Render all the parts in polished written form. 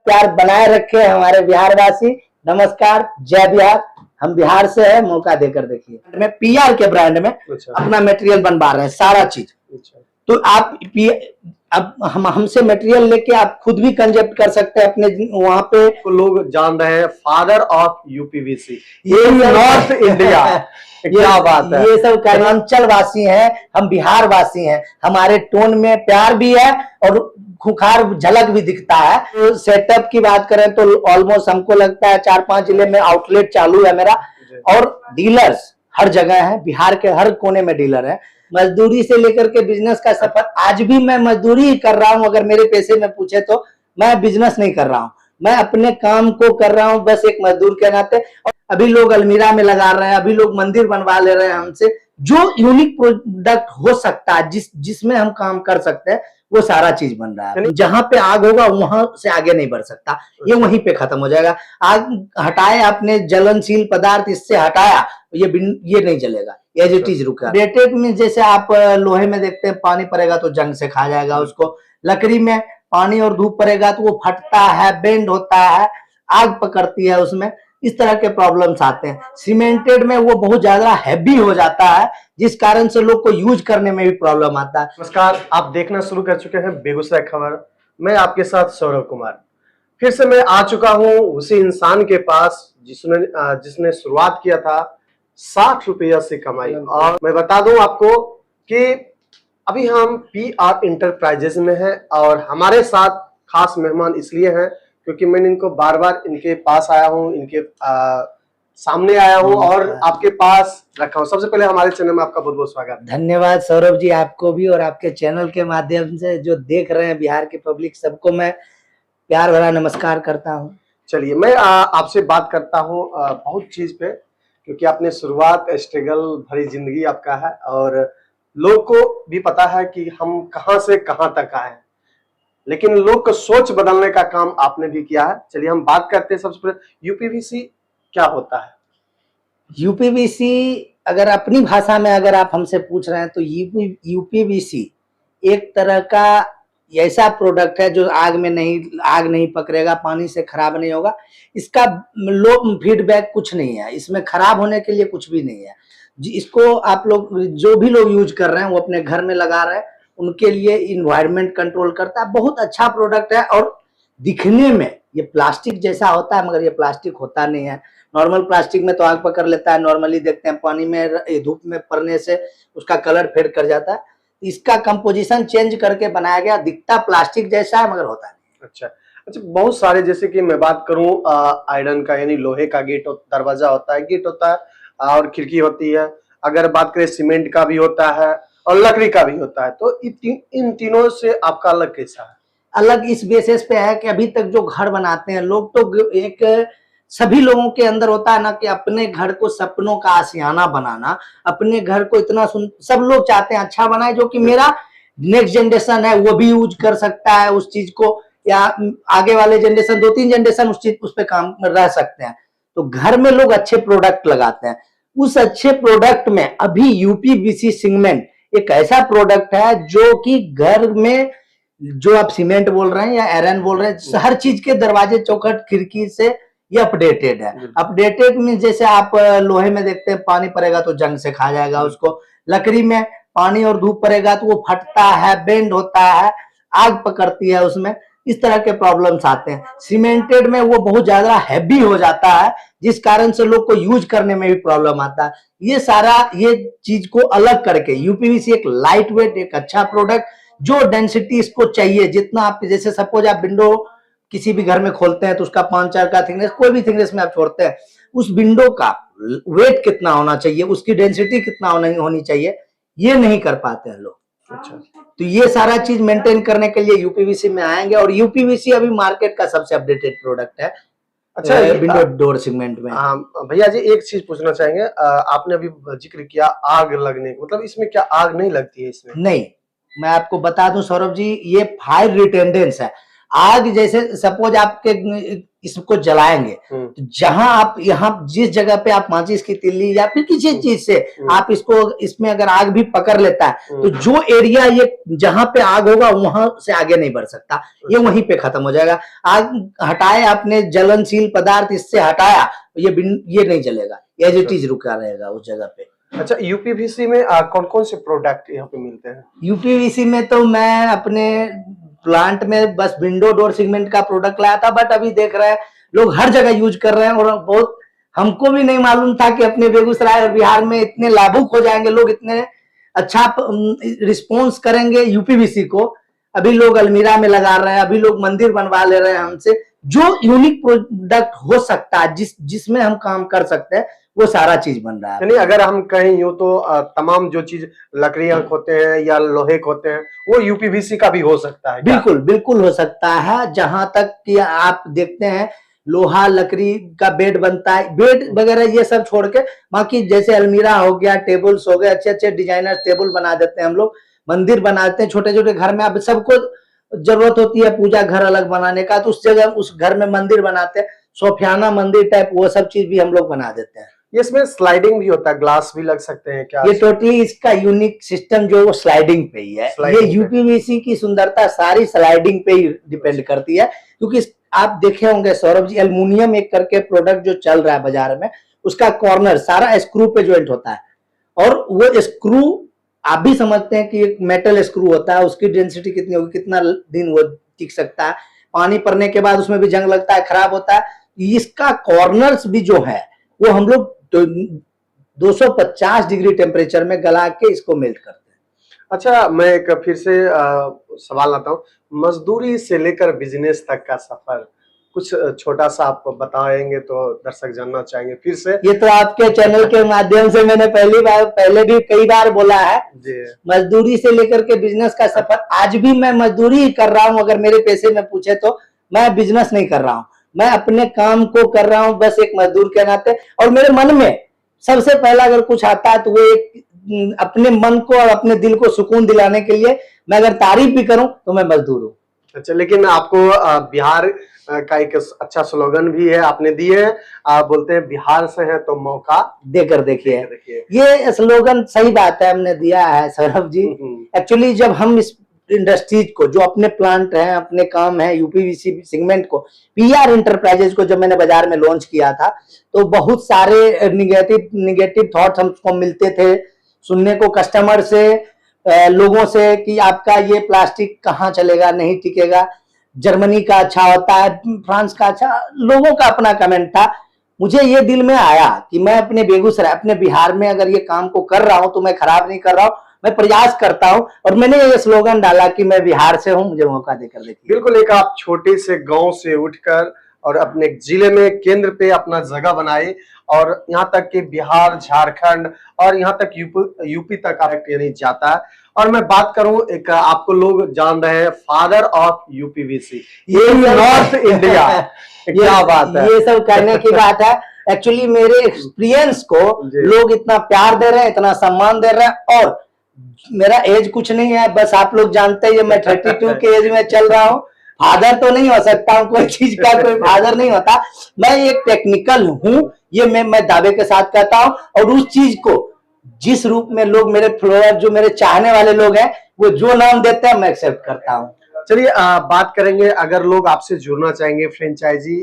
प्यार बनाए रखे हमारे बिहार वासी। नमस्कार, जय बिहार। हम बिहार से है, मौका देकर देखिए। मैं पीआर के ब्रांड में अपना मटेरियल बनवा रहे हैं, सारा चीज। तो आप अब हमसे मटेरियल लेके आप खुद भी कंजेप्ट कर सकते हैं अपने वहां पे। तो लोग जान रहे हैं फादर ऑफ यूपीवीसी, ये नॉर्थ इंडिया। क्या बात है, ये सब कर्मांचल वासी हैं, हम बिहार वासी हैं। हमारे टोन में प्यार भी है और खुखार झलक भी दिखता है। तो सेटअप की बात करें तो ऑलमोस्ट हमको लगता है 4-5 जिले में आउटलेट चालू है मेरा, और डीलर्स हर जगह है, बिहार के हर कोने में डीलर है। मजदूरी से लेकर के बिजनेस का सफर, आज भी मैं मजदूरी ही कर रहा हूं। अगर मेरे पैसे में पूछे तो मैं बिजनेस नहीं कर रहा हूं, मैं अपने काम को कर रहा हूं, बस एक मजदूर के नाते। अभी लोग अलमीरा में लगा रहे हैं, अभी लोग मंदिर बनवा ले रहे हैं हमसे। जो यूनिक प्रोडक्ट हो सकता है, जिसमें हम काम कर सकते हैं, वो सारा चीज बन रहा है। जहां पे आग होगा वहां से आगे नहीं बढ़ सकता, ये वहीं पे खत्म हो जाएगा। आग हटाए आपने, जलनशील पदार्थ इससे हटाया, ये नहीं जलेगा, एज इट इज रुका। डेटेड में जैसे आप लोहे में देखते हैं, पानी पड़ेगा तो जंग से खा जाएगा उसको। लकड़ी में पानी और धूप पड़ेगा तो वो फटता है, बेंड होता है, आग पकड़ती है उसमें, इस तरह के प्रॉब्लम्स आते हैं। सीमेंटेड में वो बहुत ज्यादा हैवी हो जाता है, जिस कारण से लोग को यूज करने में भी प्रॉब्लम आता है। नमस्कार, आप देखना शुरू कर चुके हैं बेगूसराय खबर। मैं आपके साथ सौरभ कुमार। फिर से मैं आ चुका हूं उसी इंसान के पास जिसने शुरुआत किया था 60 रुपया से कमाई। और मैं बता दूं आपको कि अभी हम पीआर इंटरप्राइजेज में हैं और हमारे साथ खास मेहमान इसलिए हैं क्योंकि मैंने इनको बार बार इनके पास आया हूं, इनके सामने आया हूं और आपके पास रखा हूं। सबसे पहले हमारे चैनल में आपका बहुत बहुत स्वागत। धन्यवाद सौरभ जी, आपको भी और आपके चैनल के माध्यम से जो देख रहे हैं बिहार की पब्लिक, सबको मैं प्यार भरा नमस्कार करता हूं। चलिए, मैं आपसे बात करता हूं बहुत चीज पे, क्योंकि आपने शुरुआत स्ट्रगल भरी जिंदगी आपका है और लोग को भी पता है कि हम कहां से कहां तक आए, लेकिन लोग को सोच बदलने का काम आपने भी किया है। चलिए हम बात करते हैं सबसे पहले यूपीवीसी क्या होता है। यूपीवीसी अगर अपनी भाषा में अगर आप हमसे पूछ रहे हैं तो यूपीवीसी एक तरह का ऐसा प्रोडक्ट है जो आग नहीं पकड़ेगा, पानी से खराब नहीं होगा। इसका लो फीडबैक कुछ नहीं है, इसमें खराब होने के लिए कुछ भी नहीं है। इसको आप लोग जो भी लोग यूज कर रहे हैं वो अपने घर में लगा रहे हैं, उनके लिए इन्वायरमेंट कंट्रोल करता है। बहुत अच्छा प्रोडक्ट है और दिखने में ये प्लास्टिक जैसा होता है, मगर ये प्लास्टिक होता नहीं है। नॉर्मल प्लास्टिक में तो आग पकड़ लेता है, नॉर्मली देखते हैं पानी में धूप में पड़ने से उसका कलर फेड कर जाता है। इसका कंपोजिशन चेंज करके बनाया गया, दिखता प्लास्टिक जैसा है मगर होता नहीं। अच्छा, बहुत सारे, जैसे कि मैं बात करूं आयरन का यानी लोहे का गेट दरवाजा होता है, गेट होता है और खिड़की होती है। अगर बात करें सीमेंट का भी होता है और लकड़ी का भी होता है, तो इन तीनों से आपका अलग कैसा है? अलग इस बेसिस पे है कि अभी तक जो घर बनाते हैं लोग, तो एक सभी लोगों के अंदर होता है ना कि अपने घर को सपनों का आशियाना बनाना, अपने घर को इतना सब लोग चाहते हैं अच्छा बनाए, जो कि मेरा नेक्स्ट जनरेशन है वो भी यूज कर सकता है उस चीज को, या आगे वाले जनरेशन 2-3 जनरेशन उस पे काम रह सकते हैं। तो घर में लोग अच्छे प्रोडक्ट लगाते हैं। उस अच्छे प्रोडक्ट में अभी यूपीवीसी सीमेंट एक ऐसा प्रोडक्ट है जो कि घर में, जो आप सीमेंट बोल रहे हैं या आयरन बोल रहे हैं, हर चीज के दरवाजे चौखट खिड़की से ये अपडेटेड है। अपडेटेड में जैसे आप लोहे में देखते हैं पानी पड़ेगा तो जंग से खा जाएगा उसको। लकड़ी में पानी और धूप पड़ेगा तो वो फटता है, बेंड होता है, आग पकड़ती है उसमें, इस तरह के प्रॉब्लम्स आते हैं। सीमेंटेड में वो बहुत ज्यादा हैवी हो जाता है, जिस कारण से लोग को यूज करने में भी प्रॉब्लम आता है। ये चीज को अलग करके यूपीवीसी एक लाइट वेट, एक अच्छा प्रोडक्ट, जो डेंसिटी इसको चाहिए जितना आप, जैसे सपोज आप विंडो किसी भी घर में खोलते हैं तो उसका 5-4 का थिकनेस, कोई भी थिकनेस में आप छोड़ते हैं, उस विंडो का वेट कितना होना चाहिए, उसकी डेंसिटी कितना होनी चाहिए, ये नहीं कर पाते हैं लोग। अच्छा, तो ये सारा चीज मेंटेन करने के लिए यूपीवीसी में आएंगे, और यूपीवीसी अभी मार्केट का सबसे अपडेटेड प्रोडक्ट है। अच्छा, विंडो डोर सेगमेंट में। भैया जी एक चीज पूछना चाहेंगे, आपने अभी जिक्र किया आग लगने, मतलब इसमें क्या आग नहीं लगती है इसमें? नहीं, मैं आपको बता दूं सौरभ जी, ये फायर रिटेंडेंस है। आग जैसे सपोज आपके इसको जलाएंगे, तो जहां आप यहाँ जिस जगह पे आप माचिस की तिल्ली या फिर किसी चीज से आप इसको इसमें अगर आग भी पकड़ लेता है तो जो एरिया ये जहां पे आग होगा वहां से आगे नहीं बढ़ सकता, ये वहीं पे खत्म हो जाएगा। आग हटाए आपने जलनशील पदार्थ इससे हटाया तो ये नहीं जलेगा, एज इट इज रुका रहेगा उस जगह पे। अच्छा, यूपीवीसी में कौन कौन से प्रोडक्ट यहाँ पे मिलते हैं? यूपीवीसी में तो मैं अपने प्लांट में बस विंडो डोर सेगमेंट का प्रोडक्ट लाया था, बट अभी देख रहे हैं लोग हर जगह यूज कर रहे हैं और बहुत हमको भी नहीं मालूम था कि अपने बेगूसराय और बिहार में इतने लाभुक हो जाएंगे लोग, इतने अच्छा रिस्पॉन्स करेंगे यूपीवीसी को। अभी लोग अलमीरा में लगा रहे हैं, अभी लोग मंदिर बनवा ले रहे हैं हमसे। जो यूनिक प्रोडक्ट हो सकता है जिसमें हम काम कर सकते हैं वो सारा चीज बन रहा है। यानी अगर हम कहें यूं तो तमाम जो चीज लकड़ियां होते हैं या लोहे होते हैं वो यूपीवीसी का भी हो सकता है क्या? बिल्कुल बिल्कुल हो सकता है। जहां तक कि आप देखते हैं लोहा लकड़ी का बेड बनता है, बेड वगैरह ये सब छोड़ के बाकी जैसे अलमीरा हो गया, टेबल्स हो गए, अच्छे अच्छे डिजाइनर टेबल बना देते हैं हम लोग, मंदिर बनाते हैं छोटे छोटे घर में। अब सबको जरूरत होती है पूजा घर अलग बनाने का, तो उस जगह उस घर में मंदिर बनाते हैं, सोफियाना मंदिर टाइप वो सब चीज भी हम लोग बना देते हैं। इसमें स्लाइडिंग भी होता है, ग्लास भी लग सकते हैं क्या? ये टोटली इसका यूनिक सिस्टम जो वो स्लाइडिंग पे ही है। ये यूपीवीसी की सुंदरता सारी स्लाइडिंग पे ही डिपेंड करती है, क्योंकि आप देखे होंगे सौरभ जी, एल्युमिनियम एक करके प्रोडक्ट जो चल रहा है बाजार में, उसका कॉर्नर सारा स्क्रू पे ज्वाइंट होता है, और वो स्क्रू आप भी समझते हैं कि एक मेटल स्क्रू होता है, उसकी डेंसिटी कितनी होगी, कितना दिन वो टिक सकता है, पानी पड़ने के बाद उसमें भी जंग लगता है, खराब होता है। इसका कॉर्नर्स भी जो है वो हम लोग 250 डिग्री टेम्परेचर में गला के इसको मेल्ट करते हैं। अच्छा, मैं एक फिर से सवाल लाता हूँ, मजदूरी से लेकर बिजनेस तक का सफर कुछ छोटा सा आप बताएंगे तो दर्शक जानना चाहेंगे फिर से। ये तो आपके चैनल के माध्यम से मैंने पहले भी कई बार बोला है जी। मजदूरी से लेकर के बिजनेस का सफर, आज भी मैं मजदूरी ही कर रहा हूँ। अगर मेरे पैसे में पूछे तो मैं बिजनेस नहीं कर रहा हूँ, मैं अपने काम को कर रहा हूँ बस एक मजदूर के नाते। और मेरे मन में सबसे पहला अगर कुछ आता है तो वो एक अपने मन को और अपने दिल को सुकून दिलाने के लिए मैं अगर तारीफ भी करूं तो मैं मजदूर हूँ। अच्छा, लेकिन आपको बिहार का एक अच्छा स्लोगन भी है, आपने दिए, आप बोलते हैं बिहार से है तो मौका देकर देखिए। ये स्लोगन सही बात है, हमने दिया है सौरभ जी। एक्चुअली जब हम इस इंडस्ट्रीज को जो अपने प्लांट हैं, अपने काम है, यूपीवीसी सेगमेंट को, पीआर इंटरप्राइजेज को जब मैंने बाजार में लॉन्च किया था तो बहुत सारे निगेटिव थॉट्स हमको मिलते थे सुनने को कस्टमर से, लोगों से, कि आपका ये प्लास्टिक कहाँ चलेगा, नहीं टिकेगा, जर्मनी का अच्छा होता है, फ्रांस का अच्छा, लोगों का अपना कमेंट था। मुझे ये दिल में आया कि मैं अपने बेगूसराय, अपने बिहार में अगर ये काम को कर रहा हूं तो मैं खराब नहीं कर रहा हूं, मैं प्रयास करता हूं, और मैंने ये स्लोगन डाला कि मैं बिहार से हूं, मुझे मौका देकर देखिए। बिल्कुल, एक आप छोटे से गांव से उठकर और अपने जिले में केंद्र पे अपना जगह बनाए और यहाँ तक कि बिहार, झारखंड और यहाँ तक यूपी तक आप यानी जाता है। और मैं बात करूं, एक आपको लोग जान रहे हैं फादर ऑफ यूपीवीसी, ये नॉर्थ इंडिया। क्या बात है, ये सब करने की बात है। एक्चुअली मेरे एक्सपीरियंस को लोग इतना प्यार दे रहे हैं, इतना सम्मान दे रहे हैं, और मेरा एज कुछ नहीं है, बस आप लोग जानते हैं मैं 32 के एज में चल रहा हूँ। फादर तो नहीं हो सकता हूँ, कोई चीज का कोई फादर नहीं होता, मैं एक टेक्निकल हूँ, ये मैं दावे के साथ कहता हूँ। और उस चीज को जिस रूप में लोग मेरे फॉलोअर, जो मेरे चाहने वाले लोग हैं, वो जो नाम देते हैं मैं एक्सेप्ट करता हूँ। चलिए बात करेंगे, अगर लोग आपसे जुड़ना चाहेंगे फ्रेंचाइजी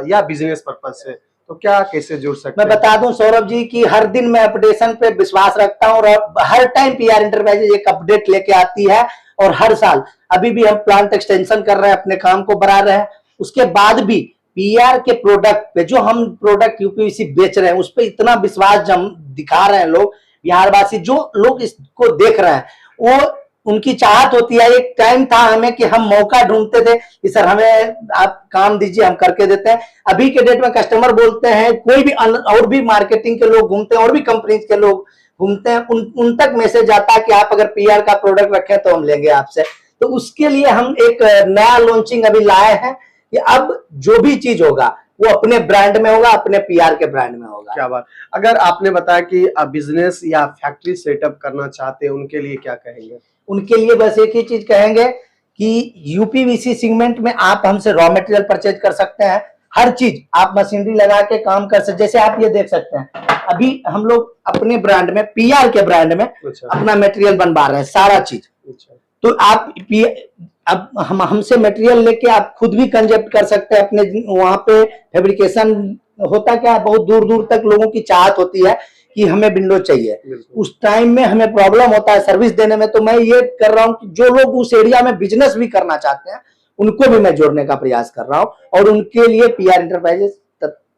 या बिजनेस पर्पज से तो क्या कैसे जुड़ सकते हैं? मैं बता दूं सौरभ जी कि हर दिन मैं अपडेशन पे विश्वास रखता हूं, और हर टाइम पीआर इंटरप्राइजेज एक अपडेट लेके आती है, और हर साल अभी भी हम प्लांट एक्सटेंशन कर रहे हैं, अपने काम को बढ़ा रहे हैं। उसके बाद भी पीआर के प्रोडक्ट पे, जो हम प्रोडक्ट यूपीवीसी बेच रहे हैं, उस पर इतना विश्वास दिखा रहे हैं लोग, बिहारवासी जो लोग इसको देख रहे हैं, वो उनकी चाहत होती है। एक टाइम था हमें कि हम मौका ढूंढते थे कि सर हमें आप काम दीजिए, हम करके देते हैं। अभी के डेट में कस्टमर बोलते हैं, कोई भी और भी मार्केटिंग के लोग घूमते हैं, और भी कंपनीज के लोग घूमते हैं, उन तक मैसेज आता है कि आप अगर पीआर का प्रोडक्ट रखें तो हम लेंगे आपसे। तो उसके लिए हम एक नया लॉन्चिंग अभी लाए हैं कि अब जो भी चीज होगा वो अपने ब्रांड में होगा, अपने पीआर के ब्रांड में होगा। क्या बात। अगर आपने बताया कि बिजनेस या फैक्ट्री सेटअप करना चाहते हैं, उनके लिए क्या कहेंगे? उनके लिए बस एक ही चीज कहेंगे कि यूपीवीसी सीमेंट में आप हमसे रॉ मटेरियल परचेज कर सकते हैं, हर चीज आप मशीनरी लगा के काम कर सकते। जैसे आप ये देख सकते हैं, अभी हम लोग अपने ब्रांड में, पीआर के ब्रांड में अच्छा। अपना मटेरियल बनवा रहे हैं, सारा चीज। अच्छा। तो आप अब हम हमसे मटेरियल लेके आप खुद भी कंजेप्ट कर सकते हैं अपने वहां पे फैब्रिकेशन। होता क्या है, बहुत दूर दूर तक लोगों की चाहत होती है कि हमें विंडो चाहिए, उस टाइम में हमें प्रॉब्लम होता है सर्विस देने में। तो मैं ये कर रहा हूँ कि जो लोग उस एरिया में बिजनेस भी करना चाहते हैं उनको भी मैं जोड़ने का प्रयास कर रहा हूँ, और उनके लिए पीआर इंटरप्राइजेस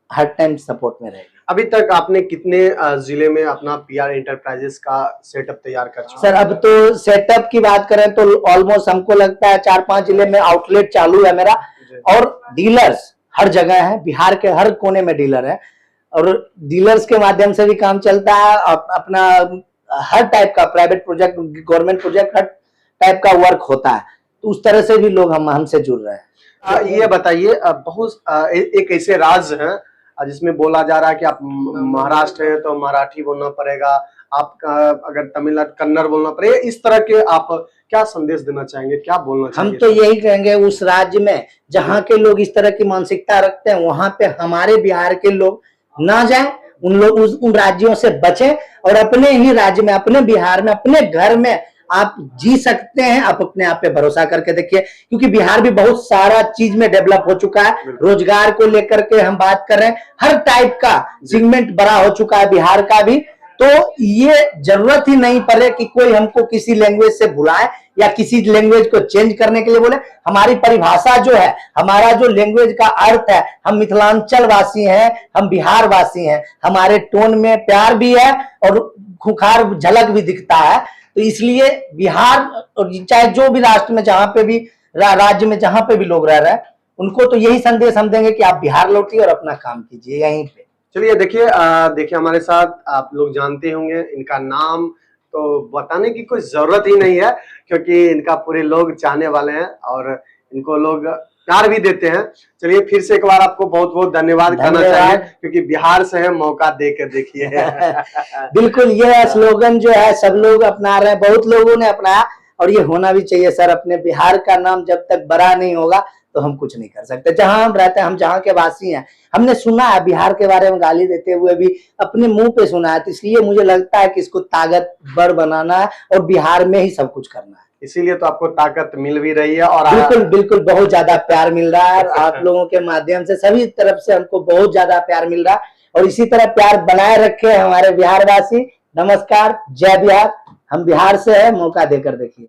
हर टाइम सपोर्ट में रहेगी। अभी तक आपने कितने जिले में अपना पीआर इंटरप्राइजेस का सेटअप तैयार कर चुके? सर अब तो सेटअप की बात करें तो ऑलमोस्ट हमको लगता है 4-5 जिले में आउटलेट चालू है मेरा, और डीलर्स हर जगह है, बिहार के हर कोने में डीलर है, और डीलर्स के माध्यम से भी काम चलता है। अपना हर टाइप का प्राइवेट प्रोजेक्ट, गवर्नमेंट प्रोजेक्ट, हर टाइप का वर्क होता है, तो उस तरह से भी लोग हमसे जुड़ रहे हैं। ये बताइए, बहुत एक ऐसे राज्य हैं जिसमें बोला जा रहा है कि आप महाराष्ट्र हैं तो मराठी बोलना पड़ेगा, आपका अगर तमिलनाडु कन्नड़ बोलना पड़ेगा, इस तरह के आप क्या संदेश देना चाहेंगे, क्या बोलना चाहेंगे? हम तो यही कहेंगे, उस राज्य में जहाँ के लोग इस तरह की मानसिकता रखते हैं वहां पे हमारे बिहार के लोग ना जाएं, उन लोग उन राज्यों से बचें, और अपने ही राज्य में, अपने बिहार में, अपने घर में आप जी सकते हैं। आप अपने आप पे भरोसा करके देखिए, क्योंकि बिहार भी बहुत सारा चीज में डेवलप हो चुका है। रोजगार को लेकर के हम बात कर रहे हैं, हर टाइप का सेगमेंट बड़ा हो चुका है बिहार का भी। तो ये जरूरत ही नहीं पड़े कि कोई हमको किसी लैंग्वेज से बुलाए या किसी लैंग्वेज को चेंज करने के लिए बोले। हमारी परिभाषा जो है, हमारा जो लैंग्वेज का अर्थ है, हम मिथिलांचल वासी हैं, हम बिहार वासी हैं, हमारे टोन में प्यार भी है और खुखार झलक भी दिखता है। तो इसलिए बिहार, और चाहे जो भी राष्ट्र में, जहां पे भी राज्य में जहां पे भी लोग रह रहे हैं, उनको तो यही संदेश हम देंगे कि आप बिहार लौटिए और अपना काम कीजिए यहीं पे। चलिए, देखिए हमारे साथ आप लोग जानते होंगे, इनका नाम तो बताने की कोई जरूरत ही नहीं है, क्योंकि इनका पूरे लोग चाहने वाले हैं और इनको लोग प्यार भी देते हैं। चलिए, फिर से एक बार आपको बहुत बहुत धन्यवाद करना चाहिए, क्योंकि बिहार से है, मौका दे कर देखिए। बिल्कुल, ये स्लोगन जो है सब लोग अपना रहे हैं, बहुत लोगों ने अपनाया, और ये होना भी चाहिए सर। अपने बिहार का नाम जब तक बड़ा नहीं होगा तो हम कुछ नहीं कर सकते। जहां हम रहते हैं, हम जहां के वासी हैं, हमने सुना है बिहार के बारे में गाली देते हुए भी, अपने मुंह पे सुना है। तो इसलिए मुझे लगता है कि इसको ताकतवर बनाना है और बिहार में ही सब कुछ करना है। इसीलिए तो आपको ताकत मिल भी रही है, और बिल्कुल बिल्कुल बहुत ज्यादा प्यार मिल रहा है आप लोगों के माध्यम से, सभी तरफ से हमको बहुत ज्यादा प्यार मिल रहा है, और इसी तरह प्यार बनाए रखे हमारे बिहार वासी। नमस्कार, जय बिहार। हम बिहार से है, मौका देकर देखिए।